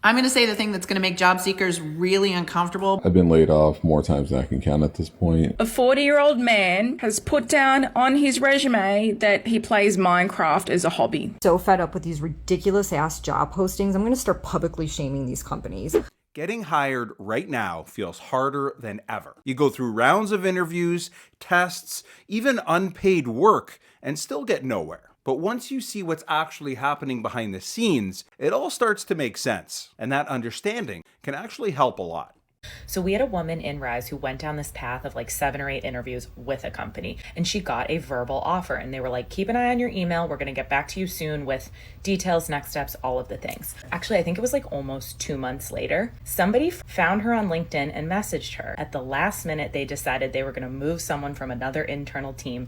I'm going to say the thing that's going to make job seekers really uncomfortable. I've been laid off more times than I can count at this point. A 40-year-old man has put down on his resume that he plays Minecraft as a hobby. So fed up with these ridiculous ass job postings, I'm going to start publicly shaming these companies. Getting hired right now feels harder than ever. You go through rounds of interviews, tests, even unpaid work, and still get nowhere. But once you see what's actually happening behind the scenes, it all starts to make sense. And that understanding can actually help a lot. So we had a woman in Rise who went down this path of like 7 or 8 interviews with a company, and she got a verbal offer, and they were like, keep an eye on your email. We're going to get back to you soon with details, next steps, all of the things. Actually, I think it was like almost 2 months later, somebody found her on LinkedIn and messaged her. At the last minute, they decided they were going to move someone from another internal team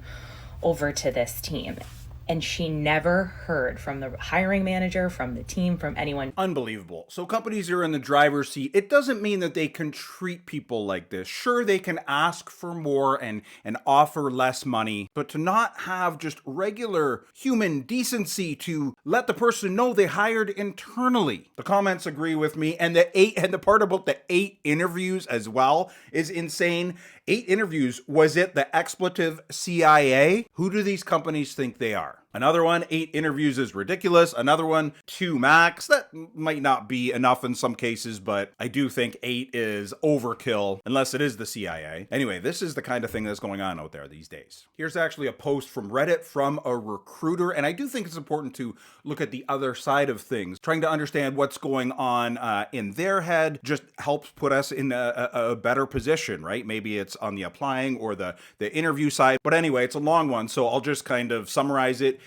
over to this team. And she never heard from the hiring manager, from the team, from anyone. Unbelievable. So companies are in the driver's seat. It doesn't mean that they can treat people like this. Sure, they can ask for more and offer less money, but to not have just regular human decency to let the person know they hired internally. The comments agree with me, and the part about the 8 interviews as well is insane. 8 interviews. Was it the expletive CIA? Who do these companies think they are? Another one, 8 interviews is ridiculous. Another one, 2 max. That might not be enough in some cases, but I do think 8 is overkill, unless it is the CIA. Anyway, this is the kind of thing that's going on out there these days. Here's actually a post from Reddit from a recruiter, and I do think it's important to look at the other side of things. Trying to understand what's going on in their head just helps put us in a better position, right? Maybe it's on the applying or the interview side. But anyway, it's a long one, so I'll just kind of summarize it.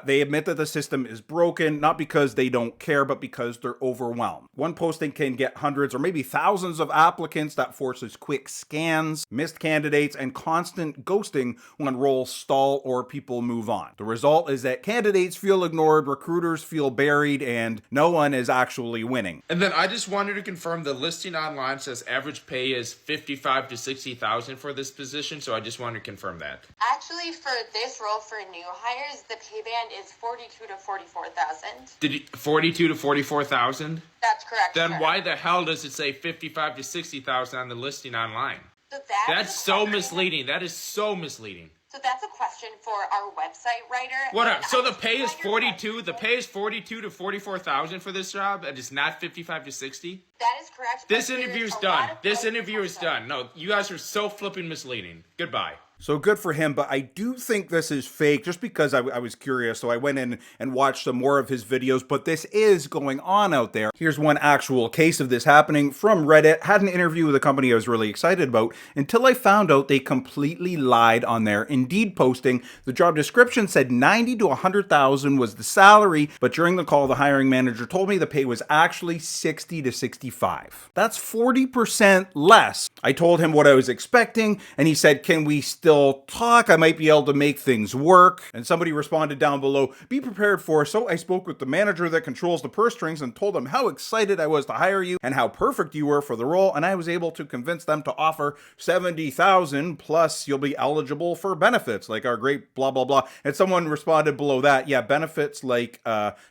They admit that the system is broken, not because they don't care, but because they're overwhelmed. One posting can get hundreds or maybe thousands of applicants. That forces quick scans, missed candidates, and constant ghosting when roles stall or people move on. The result is that candidates feel ignored, recruiters feel buried, and no one is actually winning. And then I just wanted to confirm the listing online says average pay is $55,000 to $60,000 for this position, so I just wanted to confirm that. Actually, for this role for new hires, the pay band is $42,000 to $44,000. Did it, 42 to 44,000? That's correct. Then sir. why the hell does it say 55 to 60,000 on the listing online? So That's so misleading. That is so misleading. So that's a question for our website writer. What? So the pay is 42. The pay is 42 to 44,000 for this job, and it's not 55 to 60. That is correct. This interview is done. This interview is done. No, you guys are so flipping misleading. Goodbye. So good for him, but I do think this is fake just because I was curious. So I went in and watched some more of his videos, but this is going on out there. Here's one actual case of this happening from Reddit. Had an interview with a company I was really excited about until I found out they completely lied on their Indeed posting. The job description said 90 to 100,000 was the salary, but during the call, the hiring manager told me the pay was actually 60 to 65. That's 40% less. I told him what I was expecting, and he said, can we still talk? I might be able to make things work. And somebody responded down below, be prepared for. So I spoke with the manager that controls the purse strings and told him how excited I was to hire you and how perfect you were for the role. And I was able to convince them to offer 70,000 plus you'll be eligible for benefits like our great blah, blah, blah. And someone responded below that, yeah, benefits like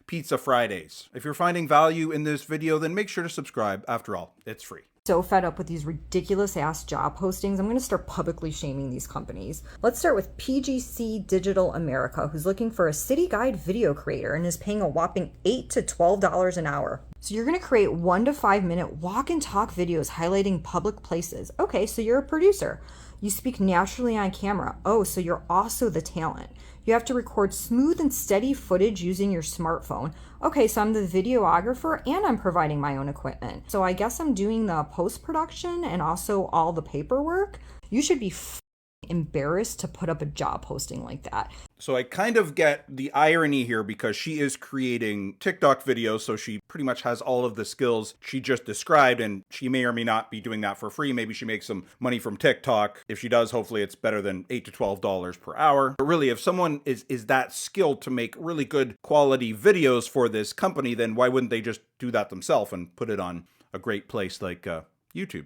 Pizza Fridays. If you're finding value in this video, then make sure to subscribe. After all, it's free. So fed up with these ridiculous ass job postings, I'm going to start publicly shaming these companies. Let's start with PGC Digital America, who's looking for a city guide video creator and is paying a whopping $8 to $12 an hour. So you're going to create 1 to 5 minute walk and talk videos highlighting public places. Okay, so you're a producer. You speak naturally on camera. Oh, so you're also the talent. You have to record smooth and steady footage using your smartphone. Okay, so I'm the videographer and I'm providing my own equipment. So I guess I'm doing the post-production and also all the paperwork. You should be embarrassed to put up a job posting like that. So I kind of get the irony here because she is creating TikTok videos, so she pretty much has all of the skills she just described, and she may or may not be doing that for free. Maybe she makes some money from TikTok. If she does, hopefully it's better than $8 to $12 per hour. But really, if someone is that skilled to make really good quality videos for this company, then why wouldn't they just do that themselves and put it on a great place like YouTube?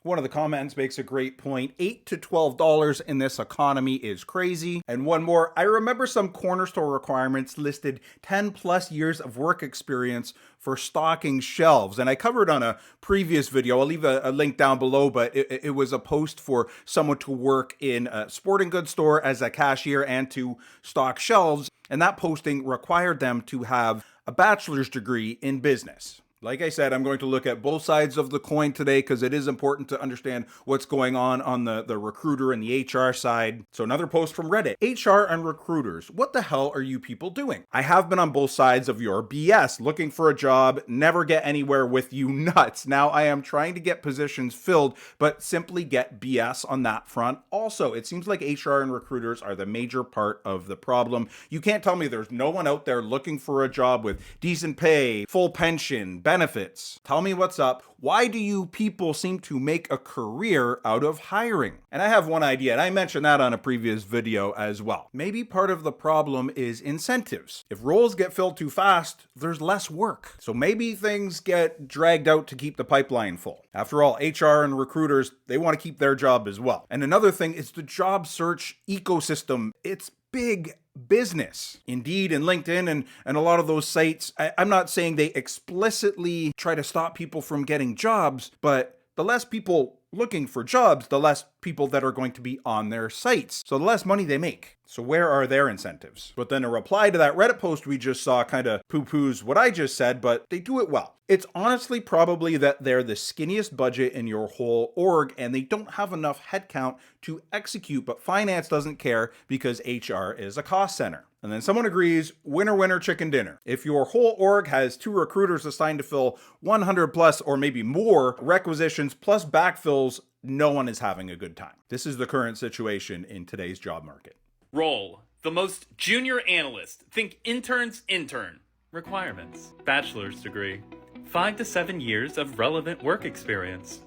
One of the comments makes a great point. $8 to $12 in this economy is crazy. And one more, I remember some corner store requirements listed 10 plus years of work experience for stocking shelves. And I covered on a previous video, I'll leave a link down below, but it was a post for someone to work in a sporting goods store as a cashier and to stock shelves. And that posting required them to have a bachelor's degree in business. Like I said, I'm going to look at both sides of the coin today because it is important to understand what's going on the recruiter and the HR side. So another post from Reddit. HR and recruiters, what the hell are you people doing? I have been on both sides of your BS, looking for a job, never get anywhere with you nuts. Now I am trying to get positions filled, but simply get BS on that front. Also, it seems like HR and recruiters are the major part of the problem. You can't tell me there's no one out there looking for a job with decent pay, full pension, benefits. Tell me what's up. Why do you people seem to make a career out of hiring? And I have one idea, and I mentioned that on a previous video as well. Maybe part of the problem is incentives. If roles get filled too fast, there's less work. So maybe things get dragged out to keep the pipeline full. After all, HR and recruiters, they want to keep their job as well. And another thing is the job search ecosystem. It's big business. Indeed and LinkedIn and a lot of those sites, I'm not saying they explicitly try to stop people from getting jobs, but the less people looking for jobs, the less people that are going to be on their sites. So the less money they make. So where are their incentives? But then a reply to that Reddit post we just saw kind of poo-poos what I just said, but they do it well. It's honestly probably that they're the skinniest budget in your whole org and they don't have enough headcount to execute, but finance doesn't care because HR is a cost center. And then someone agrees, winner, winner, chicken dinner. If your whole org has 2 recruiters assigned to fill 100 plus or maybe more requisitions plus backfills, no one is having a good time. This is the current situation in today's job market. Role: the most junior analyst. Think interns intern. Requirements: bachelor's degree, 5 to 7 years of relevant work experience.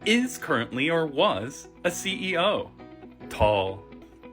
Is currently or was a CEO. Tall.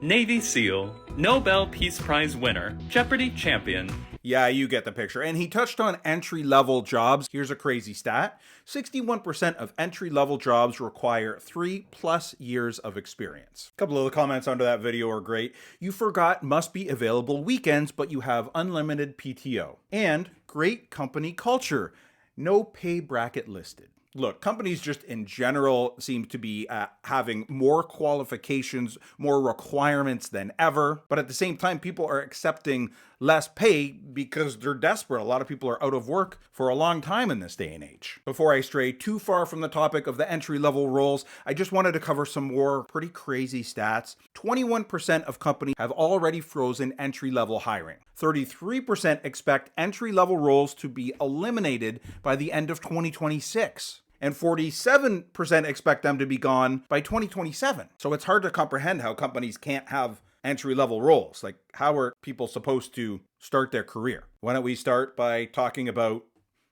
Navy SEAL. Nobel Peace Prize winner. Jeopardy champion. Yeah, you get the picture. And he touched on entry-level jobs. Here's a crazy stat. 61% of entry-level jobs require 3+ years of experience. A couple of the comments under that video are great. You forgot must be available weekends, but you have unlimited PTO. And great company culture. No pay bracket listed. Look, companies just in general seem to be having more qualifications, more requirements than ever. But at the same time, people are accepting less pay because they're desperate. A lot of people are out of work for a long time in this day and age. Before I stray too far from the topic of the entry-level roles, I just wanted to cover some more pretty crazy stats. 21% of companies have already frozen entry-level hiring. 33% expect entry-level roles to be eliminated by the end of 2026. And 47% expect them to be gone by 2027. So it's hard to comprehend how companies can't have entry-level roles. Like, how are people supposed to start their career? Why don't we start by talking about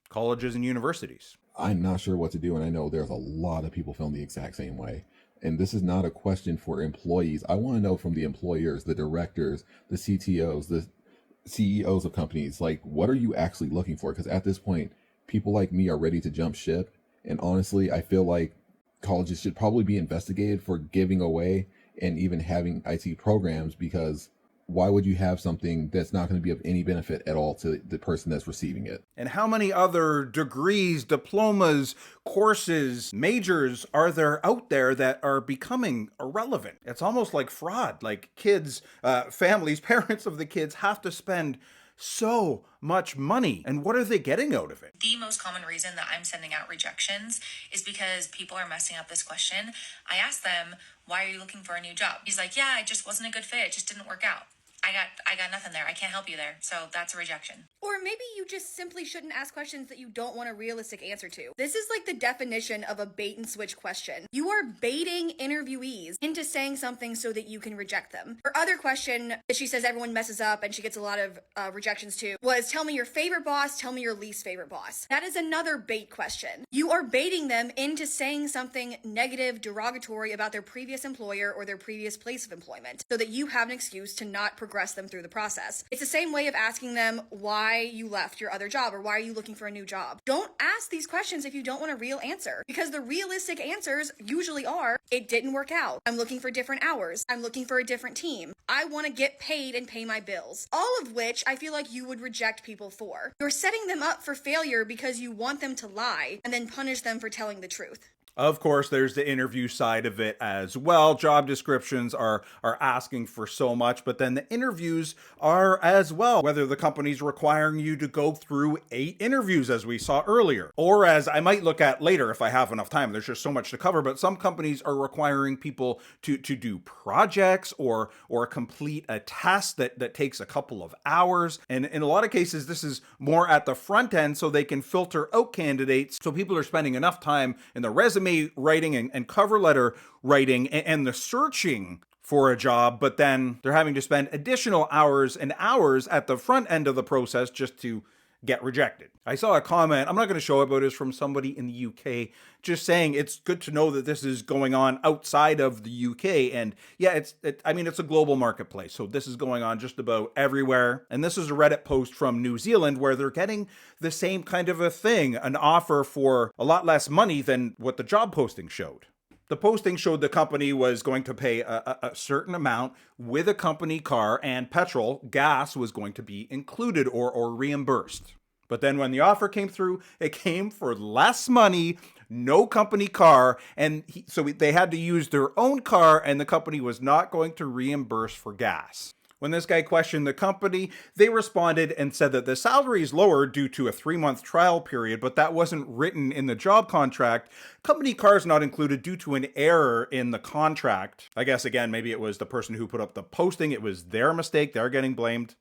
colleges and universities? I'm not sure what to do, and I know there's a lot of people feeling the exact same way. And this is not a question for employees. I want to know from the employers, the directors, the CTOs, the CEOs of companies, like, what are you actually looking for? Because at this point, people like me are ready to jump ship. And honestly, I feel like colleges should probably be investigated for giving away and even having IT programs, because why would you have something that's not going to be of any benefit at all to the person that's receiving it? And how many other degrees, diplomas, courses, majors are there out there that are becoming irrelevant? It's almost like fraud. Like kids, families, parents of the kids have to spend so much money. And what are they getting out of it? The most common reason that I'm sending out rejections is because people are messing up this question. I ask them, why are you looking for a new job? He's like, yeah, it just wasn't a good fit. It just didn't work out. I got nothing there. I can't help you there. So that's a rejection. Or maybe you just simply shouldn't ask questions that you don't want a realistic answer to. This is like the definition of a bait and switch question. You are baiting interviewees into saying something so that you can reject them. Her other question that she says everyone messes up and she gets a lot of rejections to was, tell me your favorite boss, tell me your least favorite boss. That is another bait question. You are baiting them into saying something negative, derogatory about their previous employer or their previous place of employment so that you have an excuse to not progress progress them through the process. It's the same way of asking them why you left your other job or why are you looking for a new job. Don't ask these questions if you don't want a real answer, because the realistic answers usually are, it didn't work out. I'm looking for different hours. I'm looking for a different team. I want to get paid and pay my bills. All of which I feel like you would reject people for. You're setting them up for failure because you want them to lie and then punish them for telling the truth. Of course, there's the interview side of it as well. Job descriptions are asking for so much, but then the interviews are as well. Whether the company's requiring you to go through 8 interviews, as we saw earlier, or as I might look at later if I have enough time. There's just so much to cover, but some companies are requiring people to do projects or complete a test that takes a couple of hours. And in a lot of cases, this is more at the front end so they can filter out candidates. So people are spending enough time in the resume writing and cover letter writing and the searching for a job, but then they're having to spend additional hours and hours at the front end of the process just to get rejected. I saw a comment, I'm not going to show it, but it's from somebody in the UK, just saying it's good to know that this is going on outside of the UK. And yeah, it's a global marketplace. So this is going on just about everywhere. And this is a Reddit post from New Zealand where they're getting the same kind of a thing, an offer for a lot less money than what the job posting showed. The posting showed the company was going to pay a certain amount with a company car, and petrol, gas, was going to be included or reimbursed. But then when the offer came through, it came for less money, no company car, and so they had to use their own car, and the company was not going to reimburse for gas. When this guy questioned the company, they responded and said that the salary is lower due to a 3-month trial period, but that wasn't written in the job contract. Company cars not included due to an error in the contract. I guess, again, maybe it was the person who put up the posting. It was their mistake. They're getting blamed.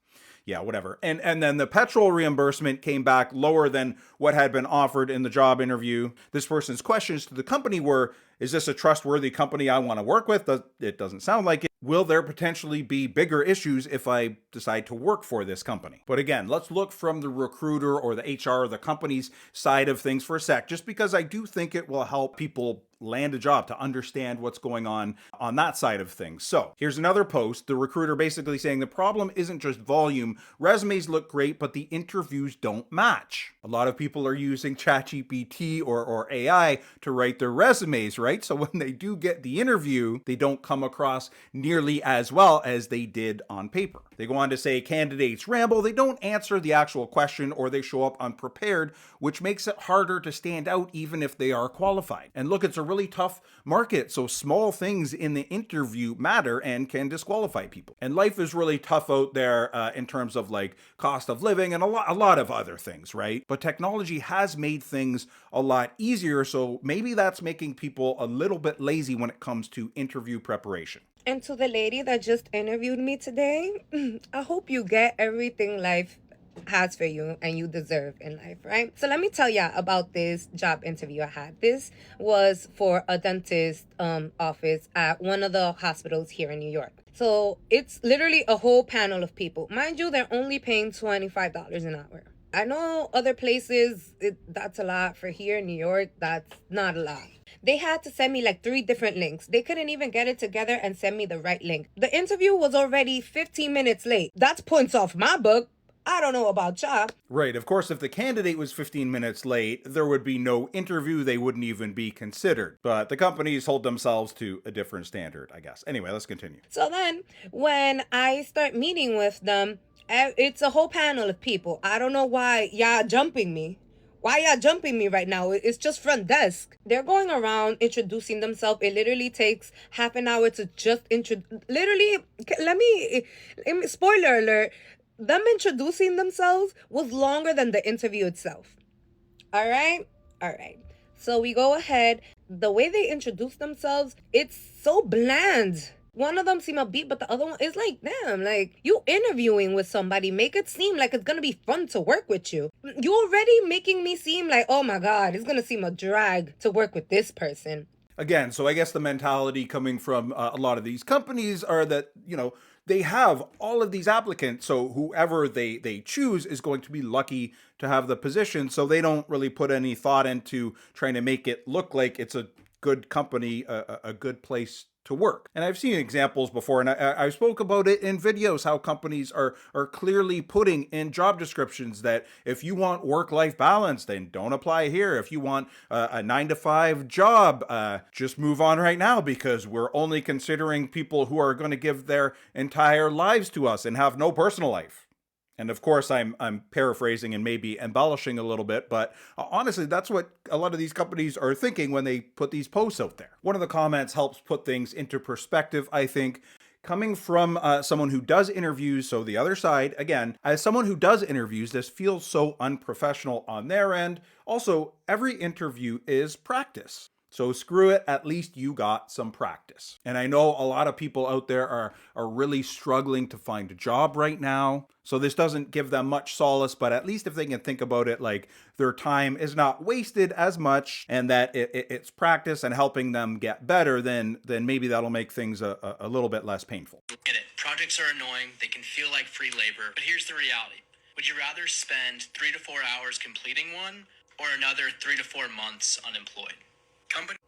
Yeah, whatever. And then the petrol reimbursement came back lower than what had been offered in the job interview. This person's questions to the company were, is this a trustworthy company I want to work with? It doesn't sound like it. Will there potentially be bigger issues if I decide to work for this company? But again, let's look from the recruiter or the HR or the company's side of things for a sec, just because I do think it will help people land a job to understand what's going on that side of things. So here's another post. The recruiter basically saying the problem isn't just volume. Resumes look great, but the interviews don't match. A lot of people are using ChatGPT or AI to write their resumes, right? So when they do get the interview, they don't come across nearly as well as they did on paper. They go on to say candidates ramble, they don't answer the actual question, or they show up unprepared, which makes it harder to stand out even if they are qualified. And look, it's a really tough market, so small things in the interview matter and can disqualify people. And life is really tough out there in terms of like cost of living and a lot of other things, right? But technology has made things a lot easier, so maybe that's making people a little bit lazy when it comes to interview preparation. And to the lady that just interviewed me today, I hope you get everything life has for you and you deserve in life, right? So let me tell you about this job interview I had. This was for a dentist office at one of the hospitals here in New York. So it's literally a whole panel of people. Mind you, they're only paying $25 an hour. I know other places, that's a lot. For here in New York, that's not a lot. They had to send me like 3 different links. They couldn't even get it together and send me the right link. The interview was already 15 minutes late. That's points off my book. I don't know about y'all. Right. Of course, if the candidate was 15 minutes late, there would be no interview. They wouldn't even be considered. But the companies hold themselves to a different standard, I guess. Anyway, let's continue. So then when I start meeting with them, it's a whole panel of people. I don't know why y'all jumping me. Why y'all jumping me right now? It's just front desk. They're going around introducing themselves. It literally takes half an hour to just literally, let me, spoiler alert, them introducing themselves was longer than the interview itself. All right. So we go ahead. The way they introduce themselves, it's so bland. One of them seem upbeat, but the other one is like, damn, like, you interviewing with somebody, make it seem like it's gonna be fun to work with you. You already making me seem like, oh my God, it's gonna seem a drag to work with this person. Again, so I guess the mentality coming from a lot of these companies are that, you know, they have all of these applicants, so whoever they choose is going to be lucky to have the position, so they don't really put any thought into trying to make it look like it's a good company, a good place to work. And I've seen examples before, and I spoke about it in videos, how companies are clearly putting in job descriptions that if you want work-life balance, then don't apply here. If you want a 9-to-5 job, just move on right now, because we're only considering people who are going to give their entire lives to us and have no personal life. And of course, I'm paraphrasing and maybe embellishing a little bit, but honestly, that's what a lot of these companies are thinking when they put these posts out there. One of the comments helps put things into perspective, I think, coming from someone who does interviews. So the other side, again, as someone who does interviews, this feels so unprofessional on their end. Also, every interview is practice. So screw it, at least you got some practice. And I know a lot of people out there are really struggling to find a job right now. So this doesn't give them much solace, but at least if they can think about it like their time is not wasted as much and that it's practice and helping them get better, then maybe that'll make things a little bit less painful. Get it. Projects are annoying. They can feel like free labor. But here's the reality. Would you rather spend 3 to 4 hours completing one or another 3 to 4 months unemployed?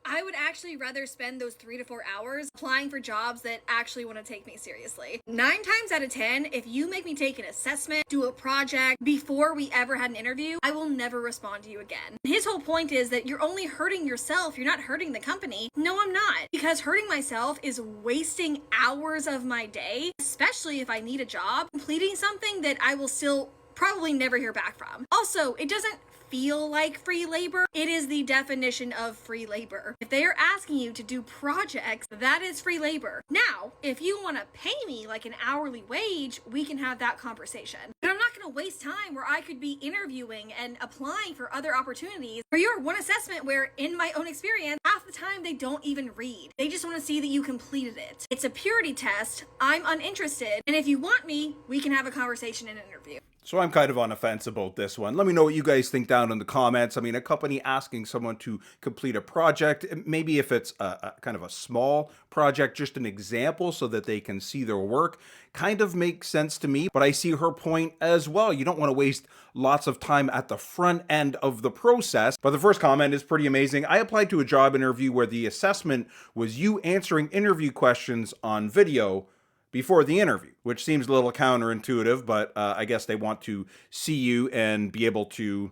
I would actually rather spend those 3 to 4 hours applying for jobs that actually want to take me seriously. 9 times out of 10, if you make me take an assessment, do a project before we ever had an interview, I will never respond to you again. His whole point is that you're only hurting yourself. You're not hurting the company. No, I'm not. Because hurting myself is wasting hours of my day, especially if I need a job, completing something that I will still probably never hear back from. Also, it doesn't feel like free labor. It is the definition of free labor. If they are asking you to do projects, that is free labor. Now, if you want to pay me like an hourly wage, we can have that conversation. But I'm not going to waste time where I could be interviewing and applying for other opportunities for your one assessment where, in my own experience, half the time they don't even read. They just want to see that you completed it. It's a purity test. I'm uninterested. And if you want me, we can have a conversation in an interview. So I'm kind of on the fence about this one. Let me know what you guys think down in the comments. I mean, a company asking someone to complete a project, maybe if it's a kind of a small project, just an example so that they can see their work, kind of makes sense to me. But I see her point as well. You don't want to waste lots of time at the front end of the process. But the first comment is pretty amazing. I applied to a job interview where the assessment was you answering interview questions on video before the interview, which seems a little counterintuitive, but I guess they want to see you and be able to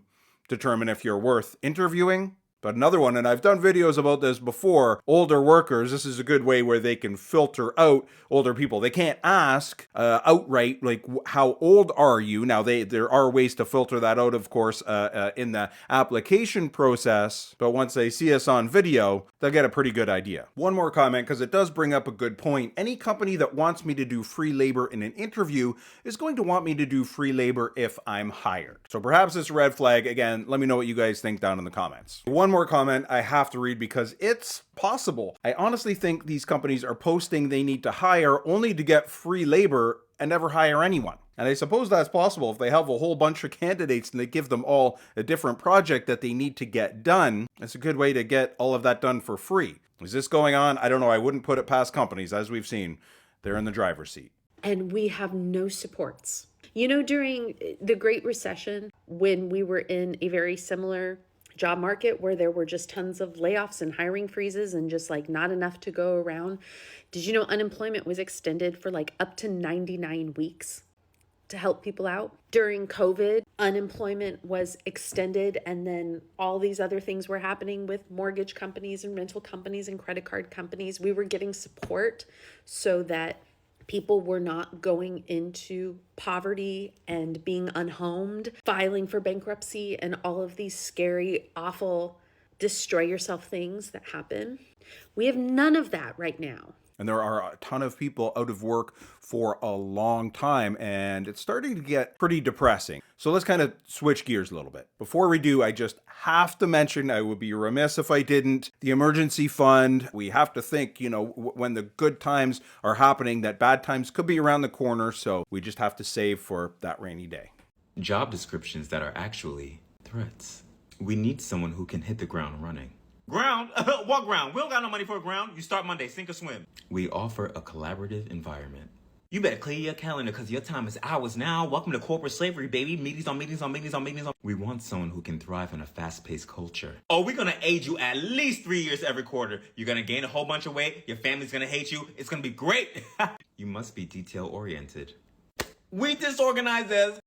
determine if you're worth interviewing. But another one, and I've done videos about this before, older workers, this is a good way where they can filter out older people. They can't ask outright, like, how old are you? Now, there are ways to filter that out, of course, in the application process. But once they see us on video, they'll get a pretty good idea. One more comment, because it does bring up a good point. Any company that wants me to do free labor in an interview is going to want me to do free labor if I'm hired. So perhaps it's a red flag. Again, let me know what you guys think down in the comments. One more comment I have to read because it's possible. I honestly think these companies are posting they need to hire only to get free labor and never hire anyone. And I suppose that's possible if they have a whole bunch of candidates and they give them all a different project that they need to get done. It's a good way to get all of that done for free. Is this going on? I don't know. I wouldn't put it past companies. As we've seen, they're in the driver's seat. And we have no supports. You know, during the Great Recession, when we were in a very similar job market where there were just tons of layoffs and hiring freezes and just like not enough to go around, did you know unemployment was extended for like up to 99 weeks to help people out? During COVID, unemployment was extended, and then all these other things were happening with mortgage companies and rental companies and credit card companies. We were getting support so that people were not going into poverty and being unhomed, filing for bankruptcy, and all of these scary, awful, destroy yourself things that happen. We have none of that right now. And there are a ton of people out of work for a long time, and it's starting to get pretty depressing. So let's kind of switch gears a little bit. Before we do, I just have to mention, I would be remiss if I didn't, the emergency fund. We have to think, you know, when the good times are happening, that bad times could be around the corner. So we just have to save for that rainy day. Job descriptions that are actually threats. We need someone who can hit the ground running. Ground? What ground? We don't got no money for a ground. You start Monday, sink or swim. We offer a collaborative environment. You better clear your calendar because your time is ours now. Welcome to corporate slavery, baby. Meetings on meetings on meetings on meetings on. We want someone who can thrive in a fast-paced culture. Oh, we're gonna age you at least 3 years every quarter. You're gonna gain a whole bunch of weight. Your family's gonna hate you. It's gonna be great. You must be detail-oriented. We disorganized as,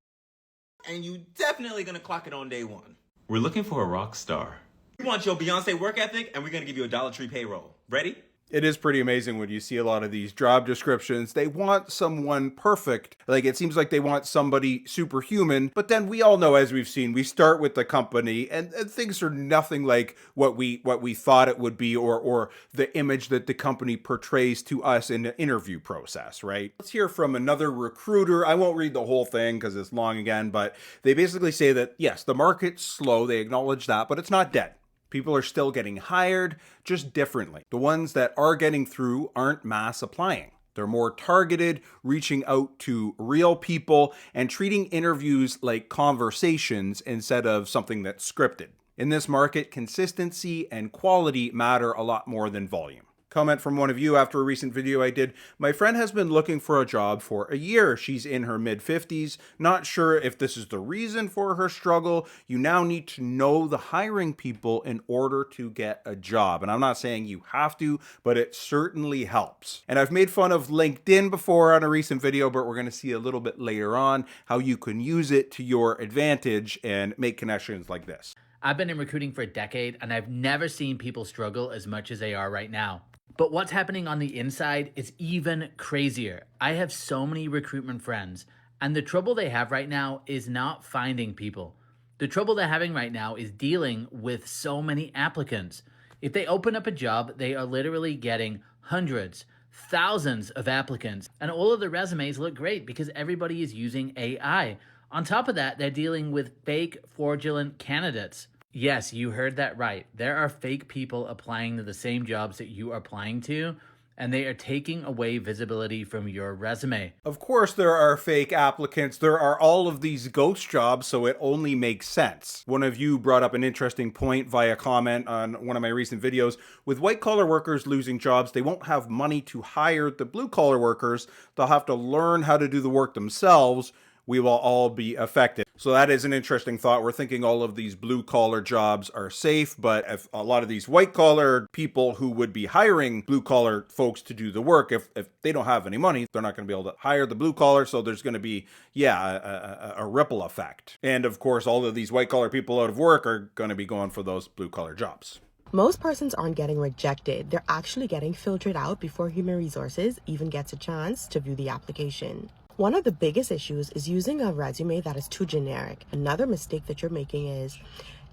and you definitely gonna clock it on day one. We're looking for a rock star. We want your Beyonce work ethic, and we're gonna give you a Dollar Tree payroll. Ready? It is pretty amazing when you see a lot of these job descriptions. They want someone perfect. Like, it seems like they want somebody superhuman, but then we all know, as we've seen, we start with the company and things are nothing like what we thought it would be, or the image that the company portrays to us in the interview process, right? Let's hear from another recruiter. I won't read the whole thing because it's long again, but they basically say that, yes, the market's slow. They acknowledge that, but it's not dead. People are still getting hired, just differently. The ones that are getting through aren't mass applying. They're more targeted, reaching out to real people and treating interviews like conversations instead of something that's scripted. In this market, consistency and quality matter a lot more than volume. Comment from one of you after a recent video I did. My friend has been looking for a job for a year. She's in her mid-50s. Not sure if this is the reason for her struggle. You now need to know the hiring people in order to get a job. And I'm not saying you have to, but it certainly helps. And I've made fun of LinkedIn before on a recent video, but we're going to see a little bit later on how you can use it to your advantage and make connections like this. I've been in recruiting for a decade, and I've never seen people struggle as much as they are right now. But what's happening on the inside is even crazier. I have so many recruitment friends, and the trouble they have right now is not finding people. The trouble they're having right now is dealing with so many applicants. If they open up a job, they are literally getting hundreds, thousands of applicants, and all of the resumes look great because everybody is using AI. On top of that, they're dealing with fake, fraudulent candidates. Yes, you heard that right. There are fake people applying to the same jobs that you are applying to, and they are taking away visibility from your resume. Of course there are fake applicants. There are all of these ghost jobs, so it only makes sense. One of you brought up an interesting point via comment on one of my recent videos. With white-collar workers losing jobs, they won't have money to hire the blue-collar workers. They'll have to learn how to do the work themselves. We will all be affected. So that is an interesting thought. We're thinking all of these blue-collar jobs are safe, but if a lot of these white-collar people who would be hiring blue-collar folks to do the work, if they don't have any money, they're not going to be able to hire the blue-collar, so there's going to be, a ripple effect. And of course, all of these white-collar people out of work are going to be going for those blue-collar jobs. Most persons aren't getting rejected. They're actually getting filtered out before human resources even gets a chance to view the application. One of the biggest issues is using a resume that is too generic. Another mistake that you're making is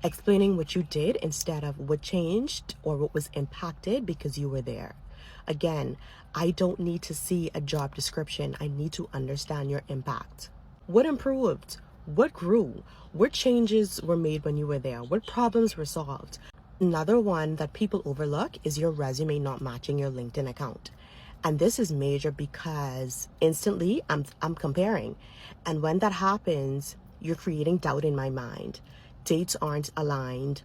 explaining what you did instead of what changed or what was impacted because you were there. Again, I don't need to see a job description. I need to understand your impact. What improved? What grew? What changes were made when you were there? What problems were solved? Another one that people overlook is your resume not matching your LinkedIn account. And this is major because instantly I'm comparing. And when that happens, you're creating doubt in my mind. Dates aren't aligned,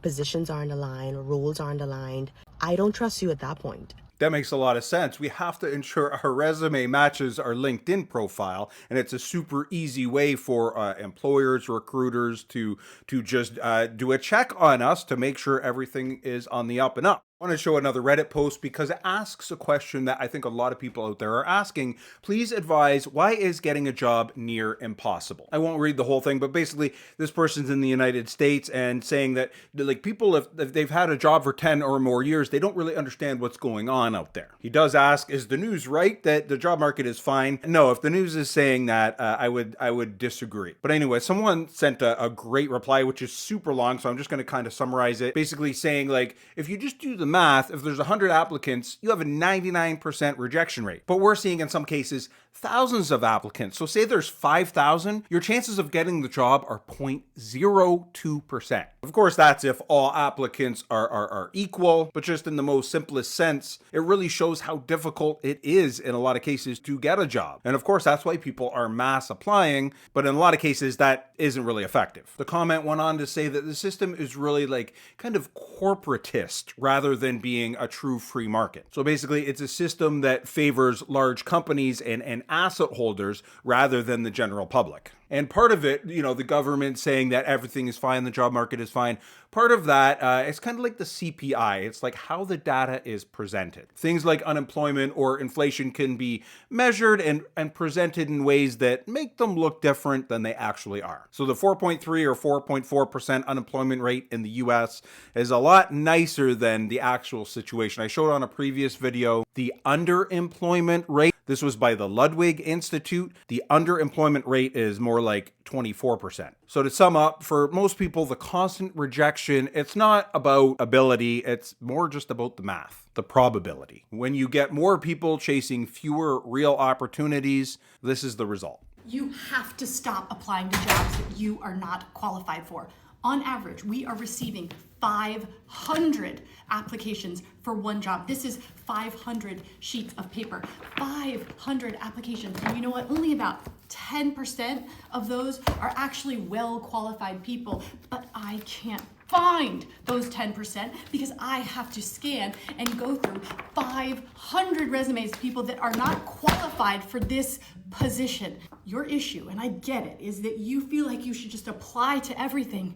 positions aren't aligned, roles aren't aligned. I don't trust you at that point. That makes a lot of sense. We have to ensure our resume matches our LinkedIn profile, and it's a super easy way for employers, recruiters to just do a check on us to make sure everything is on the up and up. I want to show another Reddit post because it asks a question that I think a lot of people out there are asking. Please advise, why is getting a job near impossible? I won't read the whole thing, but basically this person's in the United States and saying that like people, if they've had a job for 10 or more years, they don't really understand what's going on out there. He does ask, is the news right that the job market is fine? No, if the news is saying that, I would disagree. But anyway, someone sent a great reply, which is super long, so I'm just going to kind of summarize it. Basically saying like, if you just do the math, if there's 100 applicants, you have a 99% rejection rate. But we're seeing in some cases thousands of applicants. So say there's 5,000, your chances of getting the job are 0.02%. Of course, that's if all applicants are equal, but just in the most simplest sense, it really shows how difficult it is in a lot of cases to get a job. And of course, that's why people are mass applying, but in a lot of cases, that isn't really effective. The comment went on to say that the system is really like kind of corporatist rather than being a true free market. So basically, it's a system that favors large companies and asset holders rather than the general public. And part of it, you know, the government saying that everything is fine, the job market is fine. Part of that, it's kind of like the CPI. It's like how the data is presented. Things like unemployment or inflation can be measured and presented in ways that make them look different than they actually are. So the 4.3 or 4.4% unemployment rate in the US is a lot nicer than the actual situation. I showed on a previous video the underemployment rate. This was by the Ludwig Institute. The underemployment rate is more like 24%. So to sum up, for most people, the constant rejection, it's not about ability, it's more just about the math, the probability. When you get more people chasing fewer real opportunities, this is the result. You have to stop applying to jobs that you are not qualified for. On average, we are receiving 500 applications for one job. This is 500 sheets of paper, 500 applications. And you know what? Only about 10% of those are actually well-qualified people, but I can't find those 10% because I have to scan and go through 500 resumes of people that are not qualified for this position. Your issue, and I get it, is that you feel like you should just apply to everything,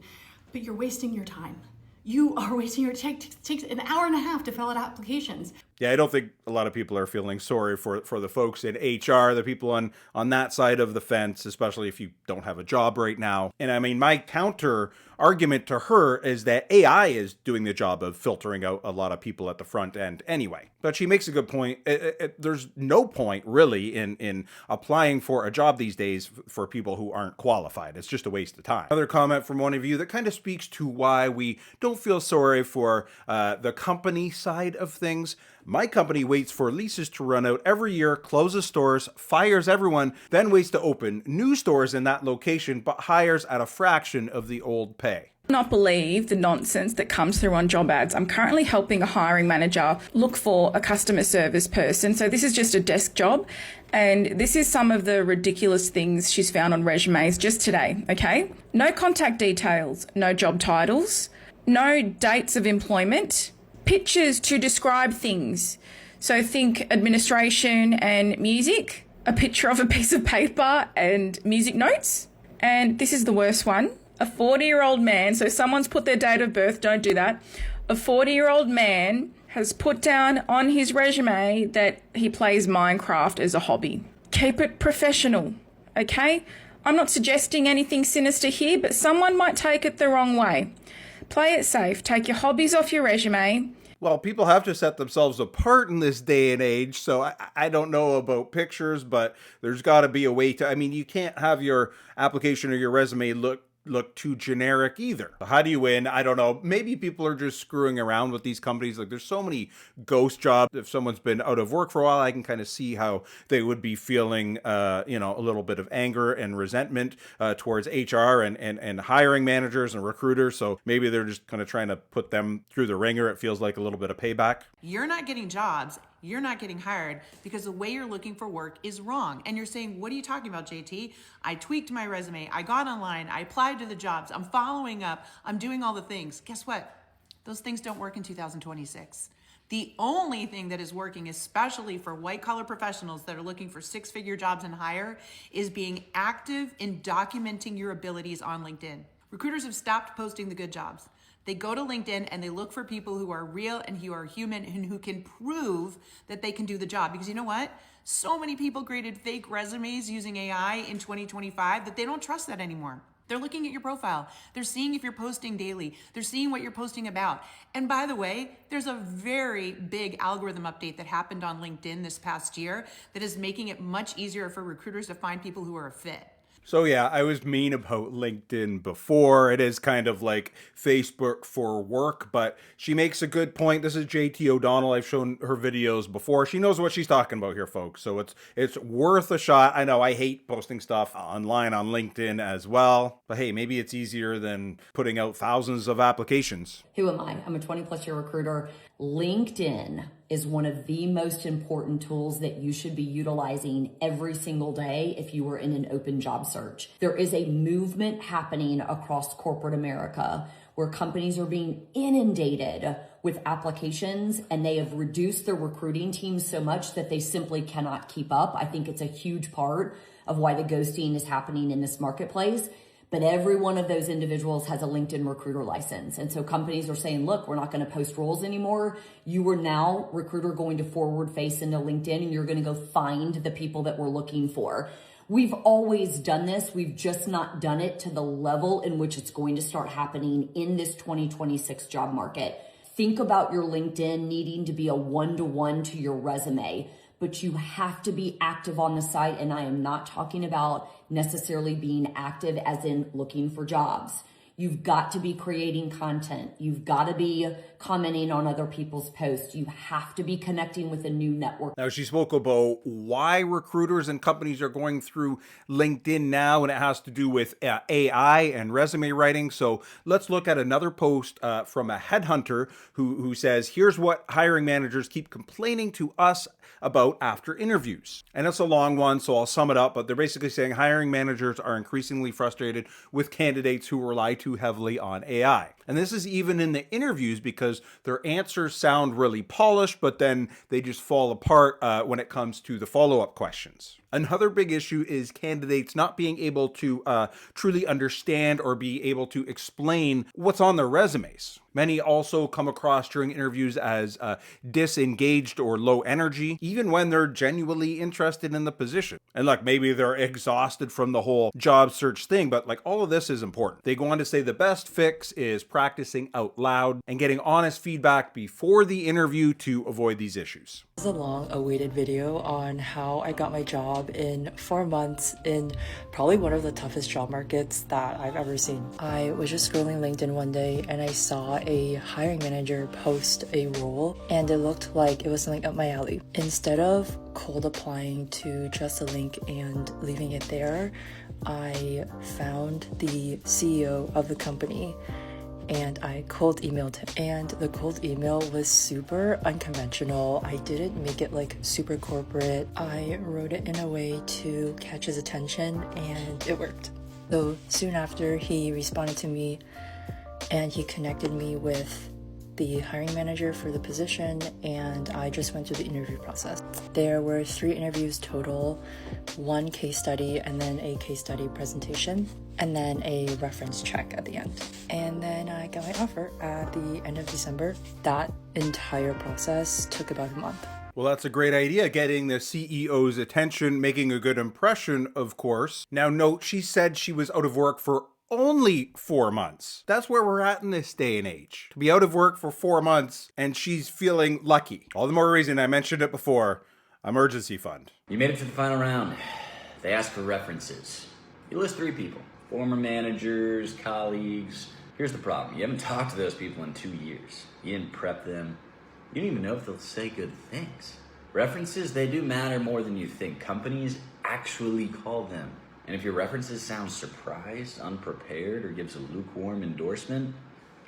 but you're wasting your time. You are wasting your time. It takes an hour and a half to fill out applications. Yeah, I don't think a lot of people are feeling sorry for the folks in HR, the people on that side of the fence, especially if you don't have a job right now. And I mean, my counter argument to her is that AI is doing the job of filtering out a lot of people at the front end anyway. But she makes a good point. There's no point really in applying for a job these days for people who aren't qualified. It's just a waste of time. Another comment from one of you that kind of speaks to why we don't feel sorry for the company side of things. My company waits for leases to run out every year, closes stores, fires everyone, then waits to open new stores in that location, but hires at a fraction of the old pay. Not believe the nonsense that comes through on job ads. I'm currently helping a hiring manager look for a customer service person. So this is just a desk job. And this is some of the ridiculous things she's found on resumes just today, okay? No contact details, no job titles, no dates of employment, pictures to describe things. So think administration and music, a picture of a piece of paper and music notes. And this is the worst one. A 40-year-old man, so someone's put their date of birth, don't do that. A 40-year-old man has put down on his resume that he plays Minecraft as a hobby. Keep it professional, okay? I'm not suggesting anything sinister here, but someone might take it the wrong way. Play it safe. Take your hobbies off your resume. Well, people have to set themselves apart in this day and age, so I don't know about pictures, but there's got to be a way to, I mean, you can't have your application or your resume look too generic either. How do you win? I don't know. Maybe people are just screwing around with these companies. Like there's so many ghost jobs. If someone's been out of work for a while, I can kind of see how they would be feeling, a little bit of anger and resentment towards HR and hiring managers and recruiters. So maybe they're just kind of trying to put them through the ringer. It feels like a little bit of payback. You're not getting jobs. You're not getting hired because the way you're looking for work is wrong. And you're saying, what are you talking about, JT? I tweaked my resume. I got online. I applied to the jobs. I'm following up. I'm doing all the things. Guess what? Those things don't work in 2026. The only thing that is working, especially for white-collar professionals that are looking for six-figure jobs and higher, is being active in documenting your abilities on LinkedIn. Recruiters have stopped posting the good jobs. They go to LinkedIn and they look for people who are real and who are human and who can prove that they can do the job. Because you know what? So many people created fake resumes using AI in 2025 that they don't trust that anymore. They're looking at your profile. They're seeing if you're posting daily. They're seeing what you're posting about. And by the way, there's a very big algorithm update that happened on LinkedIn this past year that is making it much easier for recruiters to find people who are a fit. So yeah, I was mean about LinkedIn before. It is kind of like Facebook for work, but she makes a good point. This is JT O'Donnell. I've shown her videos before. She knows what she's talking about here, folks. So it's worth a shot. I know I hate posting stuff online on LinkedIn as well, but hey, maybe it's easier than putting out thousands of applications. Who am I? I'm a 20+ year recruiter. LinkedIn is one of the most important tools that you should be utilizing every single day if you are in an open job search. There is a movement happening across corporate America where companies are being inundated with applications and they have reduced their recruiting teams so much that they simply cannot keep up. I think it's a huge part of why the ghosting is happening in this marketplace. But every one of those individuals has a LinkedIn recruiter license. And so companies are saying, look, we're not going to post roles anymore. You are now, recruiter, going to forward face into LinkedIn and you're going to go find the people that we're looking for. We've always done this. We've just not done it to the level in which it's going to start happening in this 2026 job market. Think about your LinkedIn needing to be a one-to-one to your resume, but you have to be active on the site. And I am not talking about necessarily being active as in looking for jobs. You've got to be creating content. You've got to be commenting on other people's posts. You have to be connecting with a new network. Now, she spoke about why recruiters and companies are going through LinkedIn now, and it has to do with AI and resume writing. So let's look at another post from a headhunter who says, here's what hiring managers keep complaining to us about after interviews. And it's a long one, so I'll sum it up, but they're basically saying hiring managers are increasingly frustrated with candidates who rely too heavily on AI. And this is even in the interviews because their answers sound really polished, but then they just fall apart when it comes to the follow-up questions. Another big issue is candidates not being able to truly understand or be able to explain what's on their resumes. Many also come across during interviews as disengaged or low energy, even when they're genuinely interested in the position. And look, maybe they're exhausted from the whole job search thing, but like all of this is important. They go on to say the best fix is practicing out loud and getting honest feedback before the interview to avoid these issues. This is a long-awaited video on how I got my job in 4 months in probably one of the toughest job markets that I've ever seen. I was just scrolling LinkedIn one day and I saw a hiring manager post a role and it looked like it was something up my alley. Instead of cold applying to just a link and leaving it there, I found the CEO of the company and I cold emailed him, and the cold email was super unconventional. I didn't make it like super corporate. I wrote it in a way to catch his attention and it worked. So soon after, he responded to me and he connected me with the hiring manager for the position, and I just went through the interview process. There were 3 interviews total, 1 case study and then a case study presentation, and then a reference check at the end. And then I got my offer at the end of December. That entire process took about a month. Well, that's a great idea, getting the CEO's attention, making a good impression, of course. Now note, she said she was out of work for only 4 months. That's where we're at in this day and age. To be out of work for 4 months and she's feeling lucky. All the more reason, I mentioned it before, emergency fund. You made it to the final round. They asked for references. You list 3 people. Former managers, colleagues. Here's the problem. You haven't talked to those people in 2 years. You didn't prep them. You don't even know if they'll say good things. References, they do matter more than you think. Companies actually call them. And if your references sound surprised, unprepared, or gives a lukewarm endorsement,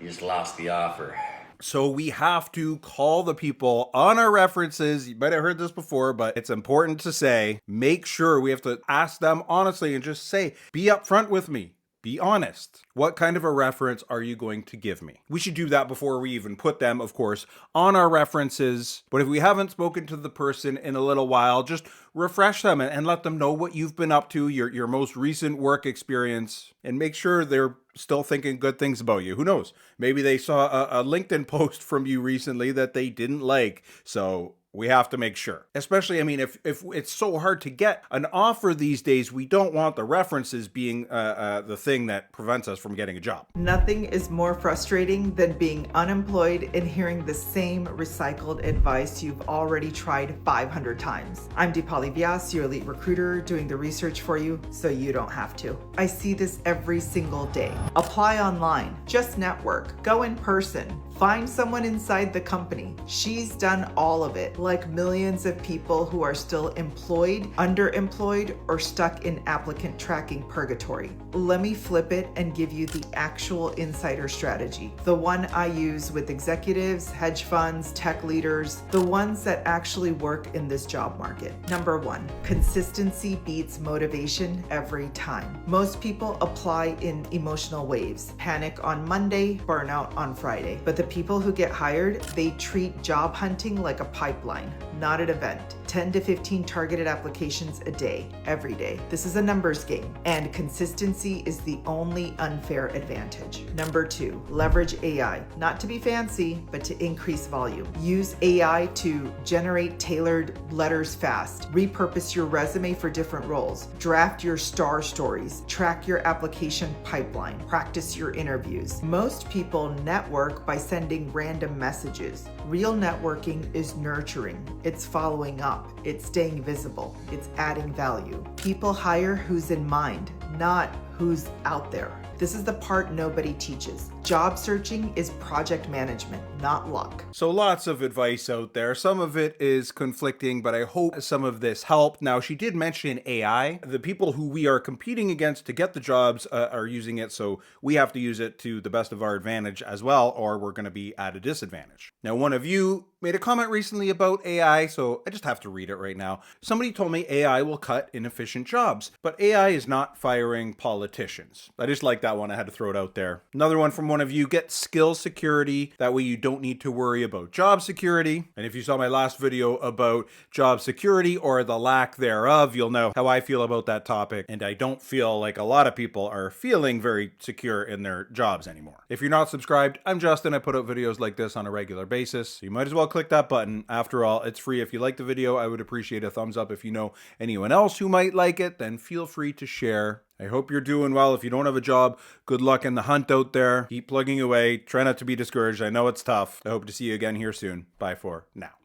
you just lost the offer. So we have to call the people on our references. You might have heard this before, but it's important to say, make sure we have to ask them honestly and just say, be upfront with me. Be honest. What kind of a reference are you going to give me? We should do that before we even put them, of course, on our references. But if we haven't spoken to the person in a little while, just refresh them and let them know what you've been up to, your most recent work experience, and make sure they're still thinking good things about you. Who knows? Maybe they saw a LinkedIn post from you recently that they didn't like. So we have to make sure. Especially, I mean, if it's so hard to get an offer these days, we don't want the references being the thing that prevents us from getting a job. Nothing is more frustrating than being unemployed and hearing the same recycled advice you've already tried 500 times. I'm Deepali Vyas, your elite recruiter, doing the research for you so you don't have to. I see this every single day. Apply online, just network, go in person, Find someone inside the company. She's done all of it, like millions of people who are still employed, underemployed, or stuck in applicant tracking purgatory. Let me flip it and give you the actual insider strategy. The one I use with executives, hedge funds, tech leaders, the ones that actually work in this job market. Number one, consistency beats motivation every time. Most people apply in emotional waves. Panic on Monday, burnout on Friday. But the people who get hired, they treat job hunting like a pipeline, not an event. 10 to 15 targeted applications a day, every day. This is a numbers game, and consistency is the only unfair advantage. Number two, leverage AI, not to be fancy, but to increase volume. Use AI to generate tailored letters fast, repurpose your resume for different roles, draft your star stories, track your application pipeline, practice your interviews. Most people network by sending random messages. Real networking is nurturing. It's following up. It's staying visible. It's adding value. People hire who's in mind, not who's out there. This is the part nobody teaches. Job searching is project management, not luck. So lots of advice out there. Some of it is conflicting, but I hope some of this helped. Now, she did mention AI. The people who we are competing against to get the jobs are using it, so we have to use it to the best of our advantage as well, or we're going to be at a disadvantage. Now, one of you made a comment recently about AI, so I just have to read it right now. Somebody told me AI will cut inefficient jobs, but AI is not firing politicians. I just like that one. I had to throw it out there. Another one from one of you, get skill security. That way you don't need to worry about job security. And if you saw my last video about job security or the lack thereof, you'll know how I feel about that topic. And I don't feel like a lot of people are feeling very secure in their jobs anymore. If you're not subscribed, I'm Justin. I put out videos like this on a regular basis. So you might as well click that button. After all, it's free. If you like the video, I would appreciate a thumbs up. If you know anyone else who might like it, then feel free to share. I hope you're doing well. If you don't have a job, good luck in the hunt out there. Keep plugging away. Try not to be discouraged. I know it's tough. I hope to see you again here soon. Bye for now.